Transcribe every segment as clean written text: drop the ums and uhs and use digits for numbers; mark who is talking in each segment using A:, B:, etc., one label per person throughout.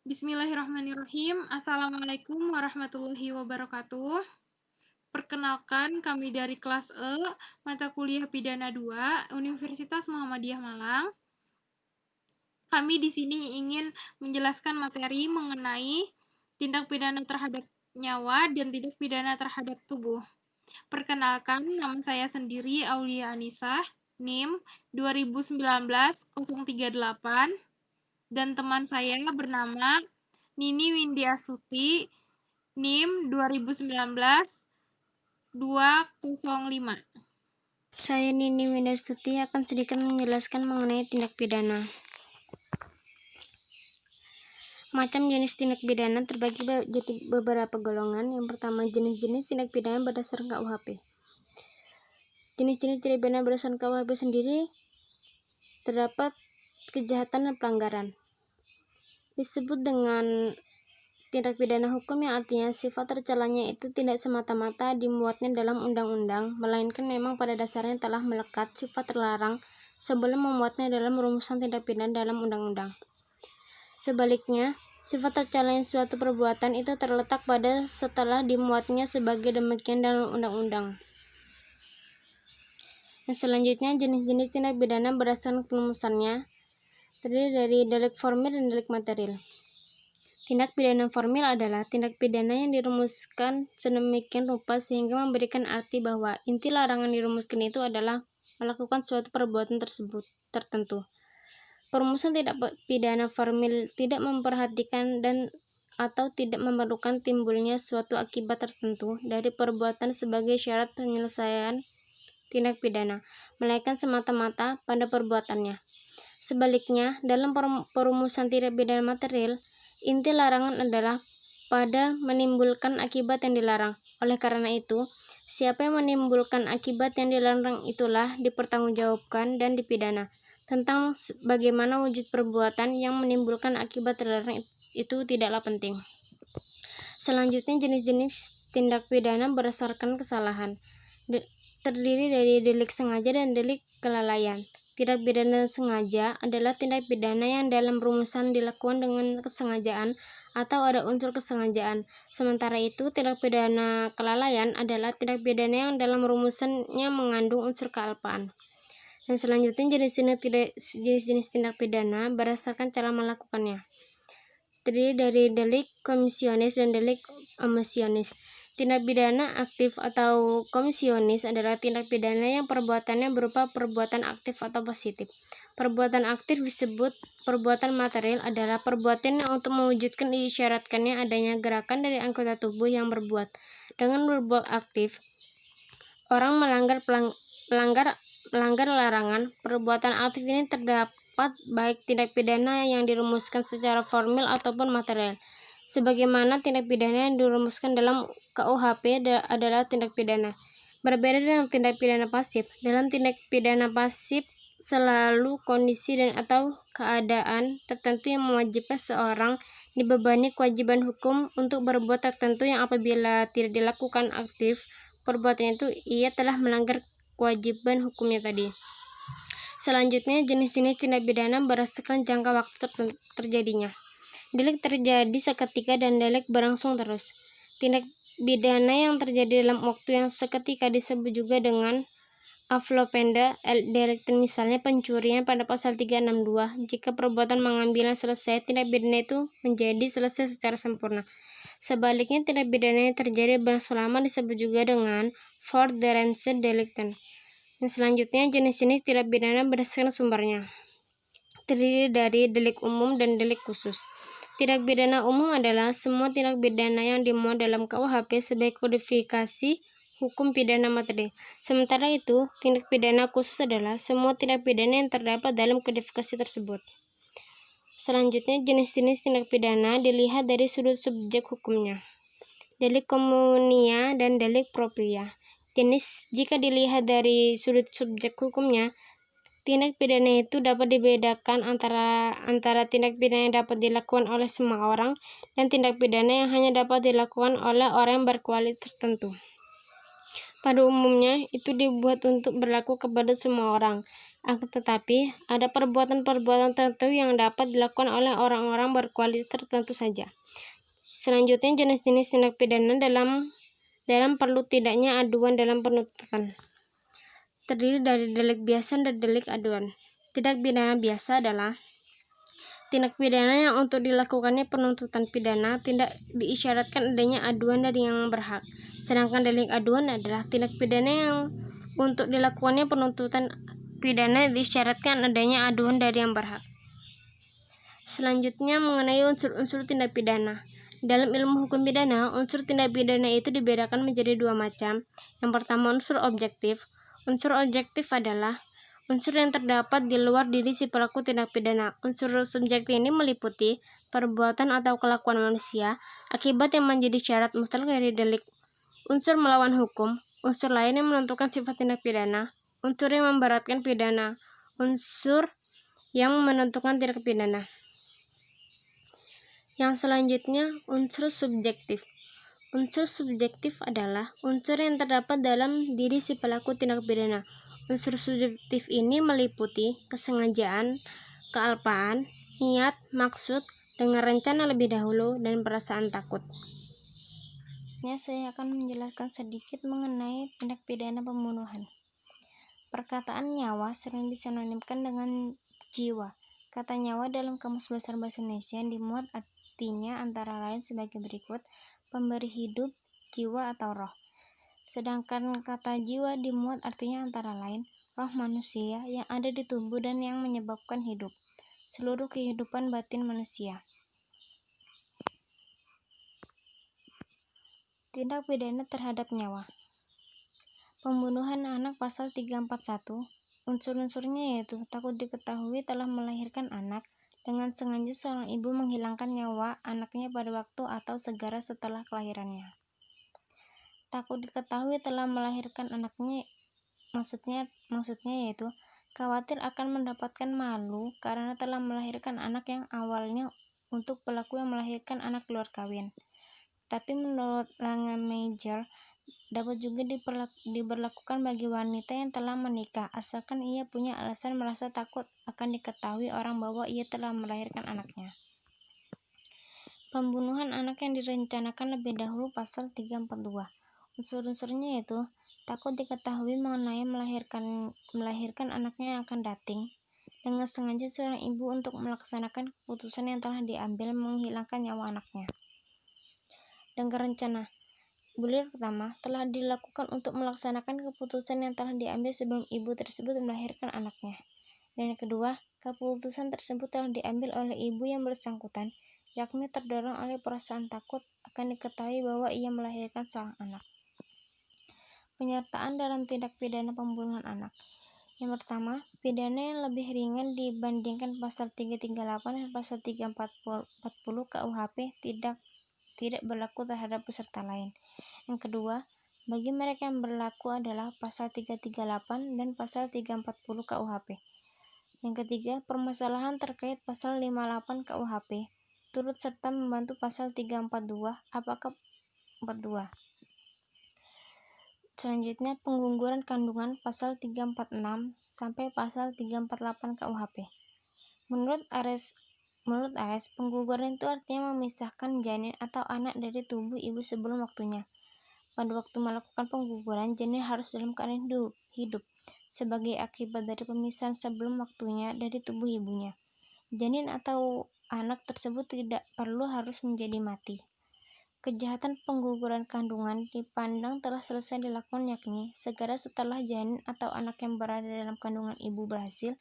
A: Bismillahirrahmanirrahim. Assalamualaikum warahmatullahi wabarakatuh. Perkenalkan, kami dari kelas E, mata kuliah Pidana 2, Universitas Muhammadiyah Malang. Kami di sini ingin menjelaskan materi mengenai tindak pidana terhadap nyawa dan tindak pidana terhadap tubuh. Perkenalkan, nama saya sendiri Aulia Anissa, NIM 2019-038, dan teman saya bernama Nini Windiastuti, NIM 2019-205.
B: Saya Nini Windiastuti akan sedikit menjelaskan mengenai tindak pidana. Macam jenis tindak pidana terbagi jadi beberapa golongan. Yang pertama, jenis-jenis tindak pidana berdasarkan KUHP. Jenis-jenis tindak pidana berdasarkan KUHP sendiri terdapat kejahatan dan pelanggaran. Disebut dengan tindak pidana hukum yang artinya sifat tercelanya itu tidak semata-mata dimuatnya dalam undang-undang, melainkan memang pada dasarnya telah melekat sifat terlarang sebelum memuatnya dalam rumusan tindak pidana dalam undang-undang. Sebaliknya, sifat tercelanya suatu perbuatan itu terletak pada setelah dimuatnya sebagai demikian dalam undang-undang. Yang selanjutnya, jenis-jenis tindak pidana berdasarkan perumusannya terdiri dari delik formil dan delik material. Tindak pidana formil adalah tindak pidana yang dirumuskan sedemikian rupa sehingga memberikan arti bahwa inti larangan dirumuskan itu adalah melakukan suatu perbuatan tersebut tertentu. Perumusan tindak pidana formil tidak memperhatikan dan atau tidak memerlukan timbulnya suatu akibat tertentu dari perbuatan sebagai syarat penyelesaian tindak pidana, melainkan semata-mata pada perbuatannya. Sebaliknya, dalam perumusan tindak pidana material, inti larangan adalah pada menimbulkan akibat yang dilarang. Oleh karena itu, siapa yang menimbulkan akibat yang dilarang itulah dipertanggungjawabkan dan dipidana. Tentang bagaimana wujud perbuatan yang menimbulkan akibat terlarang itu tidaklah penting. Selanjutnya, jenis-jenis tindak pidana berdasarkan kesalahan. Terdiri dari delik sengaja dan delik kelalaian. Tindak pidana sengaja adalah tindak pidana yang dalam rumusan dilakukan dengan kesengajaan atau ada unsur kesengajaan. Sementara itu, tindak pidana kelalaian adalah tindak pidana yang dalam rumusannya mengandung unsur kealpaan. Dan selanjutnya, jenis-jenis tindak pidana berdasarkan cara melakukannya. Terdiri dari delik komisionis dan delik omisionis. Tindak pidana aktif atau komisionis adalah tindak pidana yang perbuatannya berupa perbuatan aktif atau positif. Perbuatan aktif disebut perbuatan material adalah perbuatan yang untuk mewujudkan disyaratkannya adanya gerakan dari anggota tubuh yang berbuat. Dengan berbuat aktif, orang melanggar larangan. Perbuatan aktif ini terdapat baik tindak pidana yang dirumuskan secara formil ataupun material. Sebagaimana tindak pidana yang dirumuskan dalam KUHP adalah tindak pidana. Berbeda dengan tindak pidana pasif. Dalam tindak pidana pasif selalu kondisi dan atau keadaan tertentu yang mewajibkan seorang dibebani kewajiban hukum untuk berbuat tertentu yang apabila tidak dilakukan aktif, perbuatan itu ia telah melanggar kewajiban hukumnya tadi. Selanjutnya, jenis-jenis tindak pidana berdasarkan jangka waktu terjadinya. Delik terjadi seketika dan delik berlangsung terus. Tindak pidana yang terjadi dalam waktu yang seketika disebut juga dengan aflopenda delicten, misalnya pencurian pada pasal 362. Jika perbuatan mengambilnya selesai, tindak pidana itu menjadi selesai secara sempurna. Sebaliknya, tindak pidana yang terjadi berlangsung lama disebut juga dengan fortdurende delicten. Dan selanjutnya, jenis-jenis tindak pidana berdasarkan sumbernya. Terdiri dari delik umum dan delik khusus. Tindak pidana umum adalah semua tindak pidana yang dimuat dalam KUHP sebagai kodifikasi hukum pidana materi. Sementara itu, tindak pidana khusus adalah semua tindak pidana yang terdapat dalam kodifikasi tersebut. Selanjutnya, jenis-jenis tindak pidana dilihat dari sudut subjek hukumnya. Delik komunia dan delik propria. Jika dilihat dari sudut subjek hukumnya, tindak pidana itu dapat dibedakan antara tindak pidana yang dapat dilakukan oleh semua orang dan tindak pidana yang hanya dapat dilakukan oleh orang yang berkualitas tertentu. Pada umumnya, itu dibuat untuk berlaku kepada semua orang. Akan tetapi, ada perbuatan-perbuatan tertentu yang dapat dilakukan oleh orang-orang berkualitas tertentu saja. Selanjutnya, jenis-jenis tindak pidana dalam perlu tidaknya aduan dalam penuntutan. Terdiri dari delik biasa dan delik aduan. Tindak pidana biasa adalah tindak pidana yang untuk dilakukannya penuntutan pidana tidak diisyaratkan adanya aduan dari yang berhak. Sedangkan delik aduan adalah tindak pidana yang untuk dilakukannya penuntutan pidana diisyaratkan adanya aduan dari yang berhak. Selanjutnya mengenai unsur-unsur tindak pidana. Dalam ilmu hukum pidana, unsur tindak pidana itu dibedakan menjadi dua macam. Yang pertama, unsur objektif. Unsur objektif adalah unsur yang terdapat di luar diri si pelaku tindak pidana. Unsur subjektif ini meliputi perbuatan atau kelakuan manusia, akibat yang menjadi syarat mutlak dari delik, unsur melawan hukum, unsur lain yang menentukan sifat tindak pidana, unsur yang memberatkan pidana, unsur yang menentukan tindak pidana. Yang selanjutnya, unsur subjektif. Unsur subjektif adalah unsur yang terdapat dalam diri si pelaku tindak pidana. Unsur subjektif ini meliputi kesengajaan, kealpaan, niat, maksud, dengan rencana lebih dahulu, dan perasaan takut. Saya akan menjelaskan sedikit mengenai tindak pidana pembunuhan. Perkataan nyawa sering disinonimkan dengan jiwa. Kata nyawa dalam Kamus Besar Bahasa Indonesia dimuat artinya antara lain sebagai berikut: pemberi hidup, jiwa atau roh. Sedangkan kata jiwa dimuat artinya antara lain roh manusia yang ada di tubuh dan yang menyebabkan hidup, seluruh kehidupan batin manusia. Tindak pidana terhadap nyawa. Pembunuhan anak pasal 341. Unsur-unsurnya yaitu takut diketahui telah melahirkan anak, dengan sengaja seorang ibu menghilangkan nyawa anaknya pada waktu atau segera setelah kelahirannya. Takut diketahui telah melahirkan anaknya maksudnya yaitu khawatir akan mendapatkan malu karena telah melahirkan anak yang awalnya untuk pelaku yang melahirkan anak luar kawin. Tapi menurut Langemeijer dapat juga diberlakukan bagi wanita yang telah menikah asalkan ia punya alasan merasa takut akan diketahui orang bahwa ia telah melahirkan anaknya. Pembunuhan anak yang direncanakan lebih dahulu pasal 342. Unsur-unsurnya yaitu takut diketahui mengenai melahirkan anaknya yang akan dating, dengan sengaja seorang ibu untuk melaksanakan keputusan yang telah diambil menghilangkan nyawa anaknya. Dengan rencana. Bulir pertama telah dilakukan untuk melaksanakan keputusan yang telah diambil sebelum ibu tersebut melahirkan anaknya. Dan yang kedua, keputusan tersebut telah diambil oleh ibu yang bersangkutan, yakni terdorong oleh perasaan takut akan diketahui bahwa ia melahirkan seorang anak. Penyertaan dalam tindak pidana pembunuhan anak. Yang pertama, pidana yang lebih ringan dibandingkan pasal 338 dan pasal 340 KUHP tidak berlaku terhadap peserta lain. Yang kedua, bagi mereka yang berlaku adalah pasal 338 dan pasal 340 KUHP. Yang ketiga, permasalahan terkait pasal 58 KUHP turut serta membantu pasal 342 apakah 42. Selanjutnya, pengguguran kandungan pasal 346 sampai pasal 348 KUHP. Menurut Ares, pengguguran itu artinya memisahkan janin atau anak dari tubuh ibu sebelum waktunya. Pada waktu melakukan pengguguran, janin harus dalam keadaan hidup sebagai akibat dari pemisahan sebelum waktunya dari tubuh ibunya. Janin atau anak tersebut tidak perlu harus menjadi mati. Kejahatan pengguguran kandungan dipandang telah selesai dilakukan, yakni segera setelah janin atau anak yang berada dalam kandungan ibu berhasil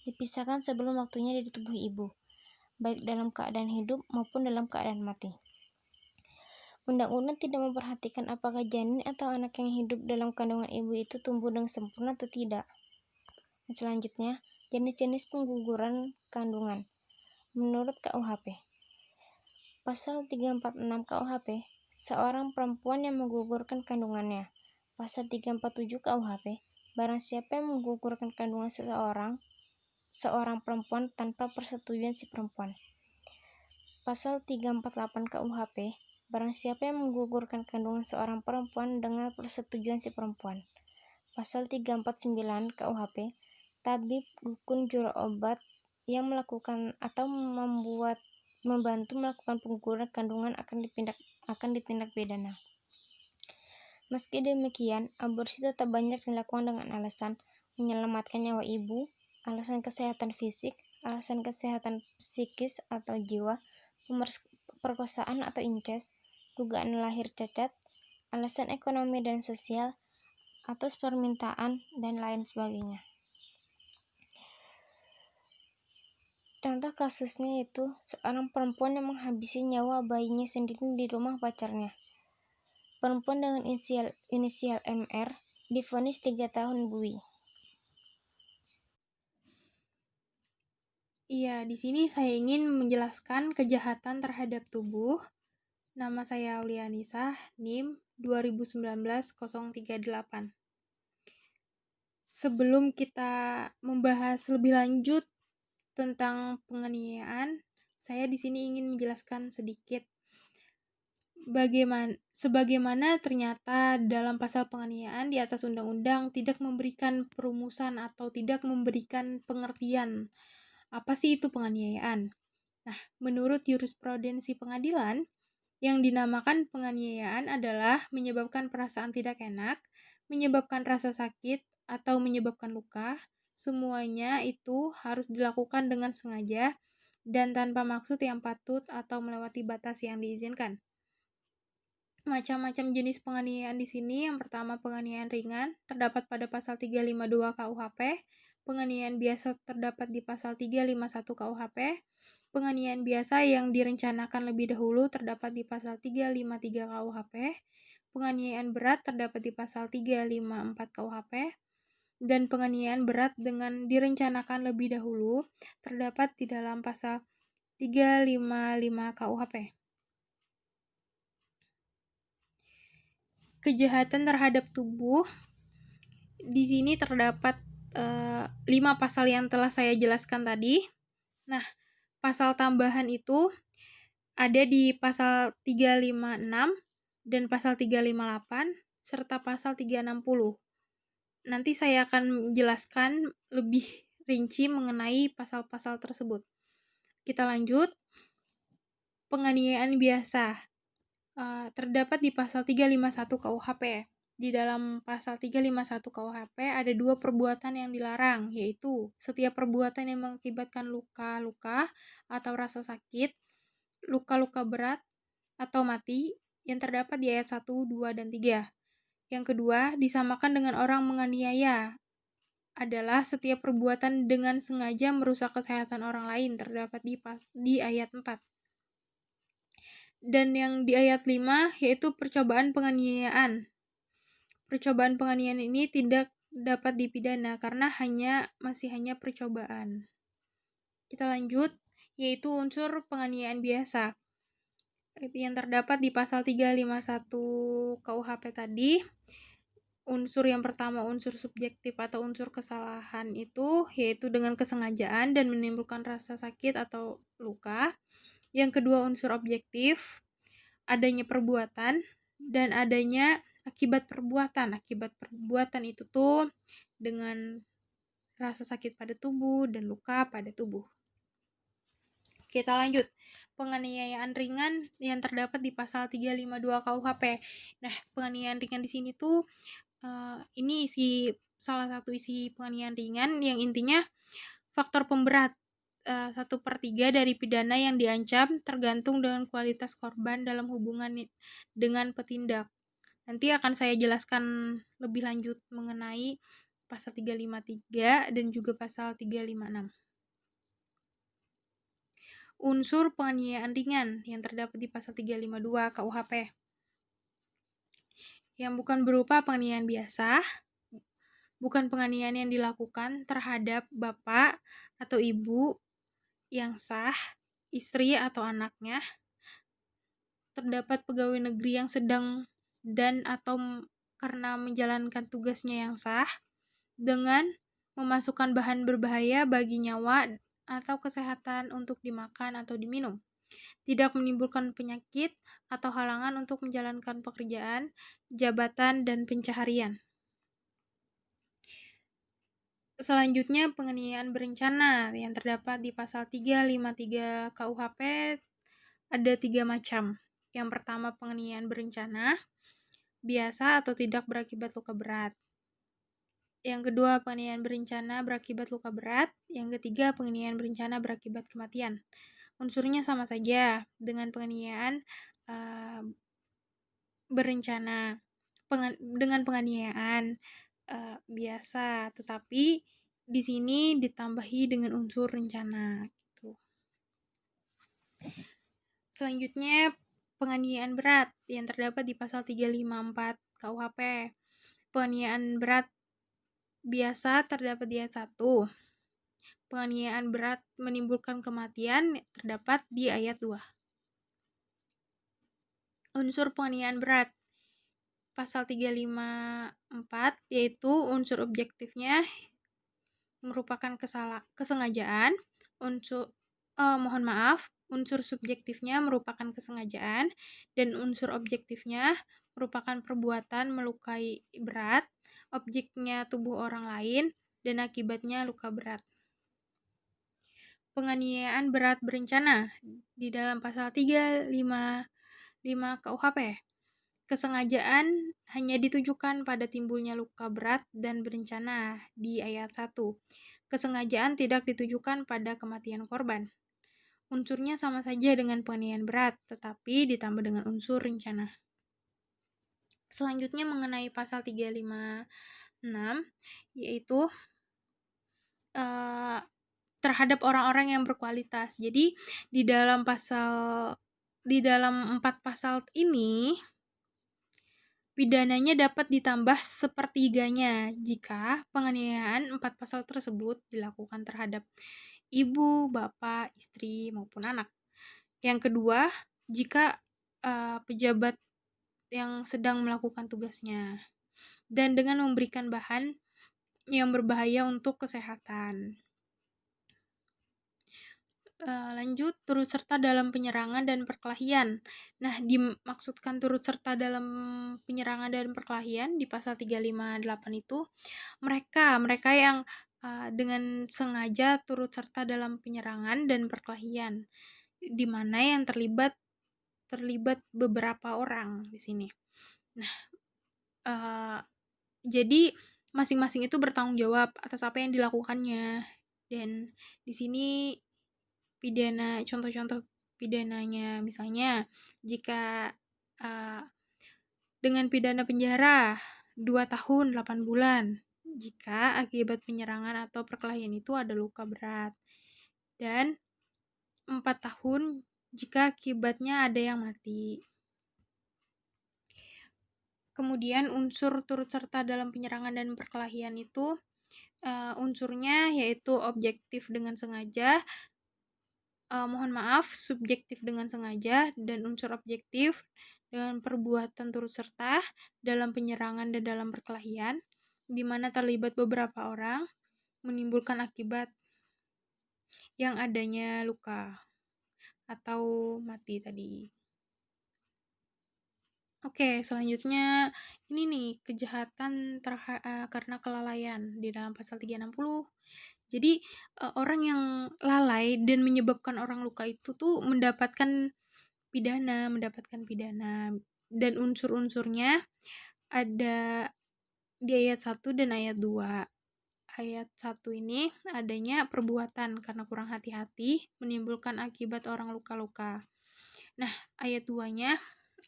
B: dipisahkan sebelum waktunya dari tubuh ibu, baik dalam keadaan hidup maupun dalam keadaan mati. Undang-undang tidak memperhatikan apakah janin atau anak yang hidup dalam kandungan ibu itu tumbuh dengan sempurna atau tidak. Selanjutnya, jenis-jenis pengguguran kandungan. Menurut KUHP, pasal 346 KUHP, seorang perempuan yang menggugurkan kandungannya. Pasal 347 KUHP, barang siapa yang menggugurkan kandungan seorang perempuan tanpa persetujuan si perempuan. Pasal 348 KUHP, barang siapa yang menggugurkan kandungan seorang perempuan dengan persetujuan si perempuan. Pasal 349 KUHP, tabib, dukun, juru obat yang melakukan atau membantu melakukan pengguguran kandungan akan ditindak pidana. Meski demikian, aborsi tetap banyak dilakukan dengan alasan menyelamatkan nyawa ibu, alasan kesehatan fisik, alasan kesehatan psikis atau jiwa, perkosaan atau incest, dugaan lahir cacat, alasan ekonomi dan sosial, atas permintaan, dan lain sebagainya. Contoh kasusnya itu seorang perempuan yang menghabisi nyawa bayinya sendiri di rumah pacarnya. Perempuan dengan inisial MR divonis 3 tahun bui.
A: Iya, di sini saya ingin menjelaskan kejahatan terhadap tubuh. Nama saya Aulianisah, NIM 2019-038. Sebelum kita membahas lebih lanjut tentang penganiayaan, saya di sini ingin menjelaskan sedikit sebagaimana ternyata dalam pasal penganiayaan di atas undang-undang tidak memberikan perumusan atau tidak memberikan pengertian apa sih itu penganiayaan. Nah, menurut jurisprudensi pengadilan, yang dinamakan penganiayaan adalah menyebabkan perasaan tidak enak, menyebabkan rasa sakit, atau menyebabkan luka. Semuanya itu harus dilakukan dengan sengaja dan tanpa maksud yang patut atau melewati batas yang diizinkan. Macam-macam jenis penganiayaan di sini. Yang pertama, penganiayaan ringan terdapat pada pasal 352 KUHP. Penganiayaan biasa terdapat di pasal 351 KUHP. Penganiayaan biasa yang direncanakan lebih dahulu terdapat di pasal 353 KUHP. Penganiayaan berat terdapat di pasal 354 KUHP. Dan penganiayaan berat dengan direncanakan lebih dahulu terdapat di dalam pasal 355 KUHP. Kejahatan terhadap tubuh di sini terdapat 5 pasal yang telah saya jelaskan tadi. Nah, pasal tambahan itu ada di pasal 356 dan pasal 358 serta pasal 360. Nanti saya akan menjelaskan lebih rinci mengenai pasal-pasal tersebut. Kita lanjut. Penganiayaan biasa terdapat di pasal 351 KUHP. Di dalam pasal 351 KUHP ada 2 perbuatan yang dilarang, yaitu setiap perbuatan yang mengakibatkan luka-luka atau rasa sakit, luka-luka berat, atau mati yang terdapat di ayat 1, 2, dan 3. Yang kedua, disamakan dengan orang menganiaya adalah setiap perbuatan dengan sengaja merusak kesehatan orang lain terdapat di ayat 4. Dan yang di ayat 5 yaitu percobaan penganiayaan. Percobaan penganiayaan ini tidak dapat dipidana karena masih hanya percobaan. Kita lanjut, yaitu unsur penganiayaan biasa yang terdapat di pasal 351 KUHP tadi. Unsur yang pertama, unsur subjektif atau unsur kesalahan itu yaitu dengan kesengajaan dan menimbulkan rasa sakit atau luka. Yang kedua, unsur objektif, adanya perbuatan dan adanya akibat perbuatan. Akibat perbuatan itu tuh dengan rasa sakit pada tubuh dan luka pada tubuh. Kita lanjut. Penganiayaan ringan yang terdapat di pasal 352 KUHP. Nah, penganiayaan ringan di sini tuh ini salah satu isi penganiayaan ringan yang intinya faktor pemberat 1/3 dari pidana yang diancam tergantung dengan kualitas korban dalam hubungan dengan petindak. Nanti akan saya jelaskan lebih lanjut mengenai pasal 353 dan juga pasal 356. Unsur penganiayaan ringan yang terdapat di pasal 352 KUHP yang bukan berupa penganiayaan biasa, bukan penganiayaan yang dilakukan terhadap bapak atau ibu yang sah, istri atau anaknya, terdapat pegawai negeri yang sedang dan atau karena menjalankan tugasnya yang sah dengan memasukkan bahan berbahaya bagi nyawa atau kesehatan untuk dimakan atau diminum, tidak menimbulkan penyakit atau halangan untuk menjalankan pekerjaan, jabatan, dan pencaharian. Selanjutnya penganiayaan berencana yang terdapat di pasal 353 KUHP ada 3 macam. Yang pertama penganiayaan berencana, biasa atau tidak berakibat luka berat. Yang kedua penganiayaan berencana berakibat luka berat. Yang ketiga penganiayaan berencana berakibat kematian. Unsurnya sama saja dengan penganiayaan berencana. Dengan penganiayaan biasa, tetapi di sini ditambahi dengan unsur rencana gitu. Selanjutnya penganiayaan berat yang terdapat di pasal 354 KUHP. Penganiayaan berat biasa terdapat di ayat 1. Penganiayaan berat menimbulkan kematian terdapat di ayat 2. Unsur penganiayaan berat pasal 354 yaitu unsur objektifnya merupakan kesengajaan, unsur subjektifnya merupakan kesengajaan, dan unsur objektifnya merupakan perbuatan melukai berat, objeknya tubuh orang lain, dan akibatnya luka berat. Penganiayaan berat berencana di dalam pasal 355 KUHP. Kesengajaan hanya ditujukan pada timbulnya luka berat dan berencana di ayat 1. Kesengajaan tidak ditujukan pada kematian korban. Unsurnya sama saja dengan penganiayaan berat, tetapi ditambah dengan unsur rencana. Selanjutnya mengenai pasal 356, yaitu terhadap orang-orang yang berkualitas. Jadi di dalam 4 pasal ini pidananya dapat ditambah sepertiganya jika penganiayaan 4 pasal tersebut dilakukan terhadap ibu, bapak, istri, maupun anak. Yang kedua, jika pejabat yang sedang melakukan tugasnya dan dengan memberikan bahan yang berbahaya untuk kesehatan. Lanjut, turut serta dalam penyerangan dan perkelahian. Nah, dimaksudkan turut serta dalam penyerangan dan perkelahian di pasal 358 itu mereka yang dengan sengaja turut serta dalam penyerangan dan perkelahian, di mana yang terlibat beberapa orang di sini. Nah, jadi masing-masing itu bertanggung jawab atas apa yang dilakukannya, dan di sini contoh-contoh pidananya, misalnya jika dengan pidana penjara 2 tahun 8 bulan jika akibat penyerangan atau perkelahian itu ada luka berat, dan 4 tahun jika akibatnya ada yang mati. Kemudian unsur turut serta dalam penyerangan dan perkelahian itu unsurnya yaitu objektif dengan sengaja, subjektif dengan sengaja, dan unsur objektif dengan perbuatan turut serta dalam penyerangan dan dalam perkelahian, di mana terlibat beberapa orang, menimbulkan akibat yang adanya luka atau mati tadi. Oke, selanjutnya ini nih kejahatan karena kelalaian di dalam pasal 360. Jadi orang yang lalai dan menyebabkan orang luka itu tuh mendapatkan pidana, dan unsur-unsurnya ada di ayat 1 dan ayat 2. Ayat 1 ini adanya perbuatan karena kurang hati-hati menimbulkan akibat orang luka-luka. Nah, ayat 2-nya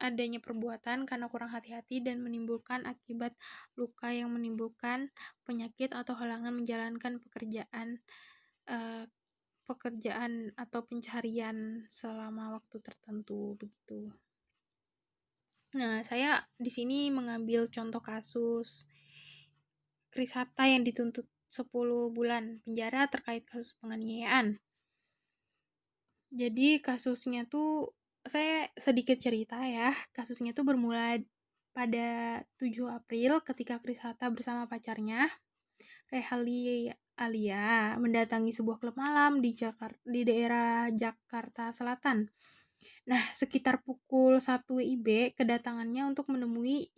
A: adanya perbuatan karena kurang hati-hati dan menimbulkan akibat luka yang menimbulkan penyakit atau halangan menjalankan pekerjaan atau pencarian selama waktu tertentu, begitu. Nah, saya di sini mengambil contoh kasus Chris Hatta yang dituntut 10 bulan penjara terkait kasus penganiayaan. Jadi kasusnya tuh, saya sedikit cerita ya. Kasusnya tuh bermula pada 7 April ketika Chris Hatta bersama pacarnya, Rehali Alia, mendatangi sebuah klub malam di daerah Jakarta Selatan. Nah, sekitar pukul 1 WIB, kedatangannya untuk menemui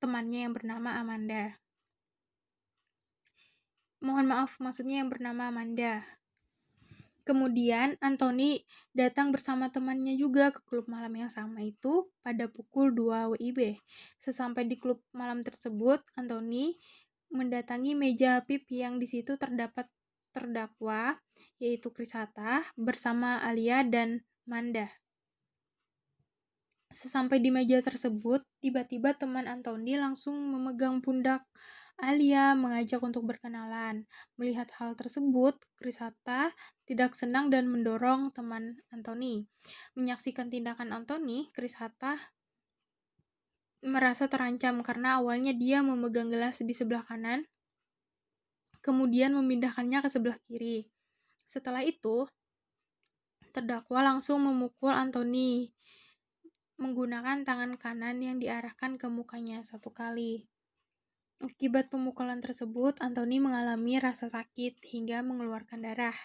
A: temannya yang bernama Amanda. mohon maaf, maksudnya yang bernama Amanda. Kemudian Anthony datang bersama temannya juga ke klub malam yang sama itu pada pukul 2 WIB. Sesampai di klub malam tersebut, Anthony mendatangi meja VIP yang di situ terdapat terdakwa, yaitu Chris Hatta, bersama Alia dan Manda. Sesampai di meja tersebut, tiba-tiba teman Anthony langsung memegang pundak Alia, mengajak untuk berkenalan. Melihat hal tersebut, Chris Hatta tidak senang dan mendorong teman Anthony. Menyaksikan tindakan Anthony, Chris Hatta merasa terancam karena awalnya dia memegang gelas di sebelah kanan, kemudian memindahkannya ke sebelah kiri. Setelah itu, terdakwa langsung memukul Anthony menggunakan tangan kanan yang diarahkan ke mukanya 1 kali. Akibat pemukulan tersebut, Anthony mengalami rasa sakit hingga mengeluarkan darah.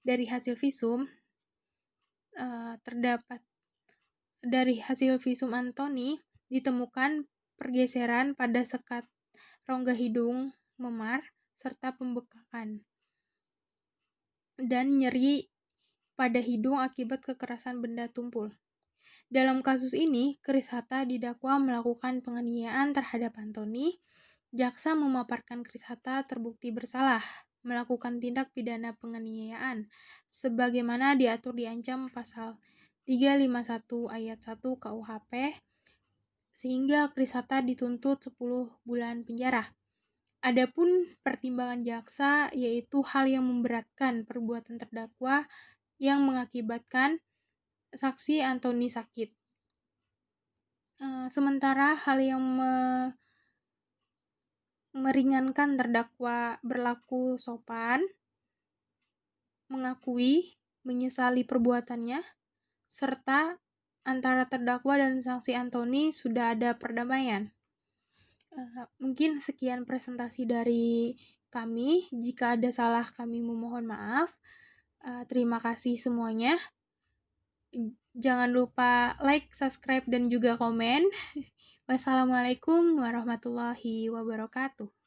A: Dari hasil visum Anthony ditemukan pergeseran pada sekat rongga hidung memar serta pembekakan dan nyeri pada hidung akibat kekerasan benda tumpul. Dalam kasus ini, Chris Hatta didakwa melakukan penganiayaan terhadap Anthony. Jaksa memaparkan Chris Hatta terbukti bersalah melakukan tindak pidana penganiayaan sebagaimana diatur di Ancam pasal 351 ayat 1 KUHP, sehingga Chris Hatta dituntut 10 bulan penjara. Adapun pertimbangan jaksa yaitu hal yang memberatkan perbuatan terdakwa yang mengakibatkan saksi Anthony sakit. Sementara hal yang meringankan terdakwa berlaku sopan, mengakui, menyesali perbuatannya, serta antara terdakwa dan saksi Anthony sudah ada perdamaian. Mungkin sekian presentasi dari kami. Jika ada salah, kami memohon maaf. Terima kasih semuanya. Jangan lupa like, subscribe, dan juga komen. Wassalamualaikum warahmatullahi wabarakatuh.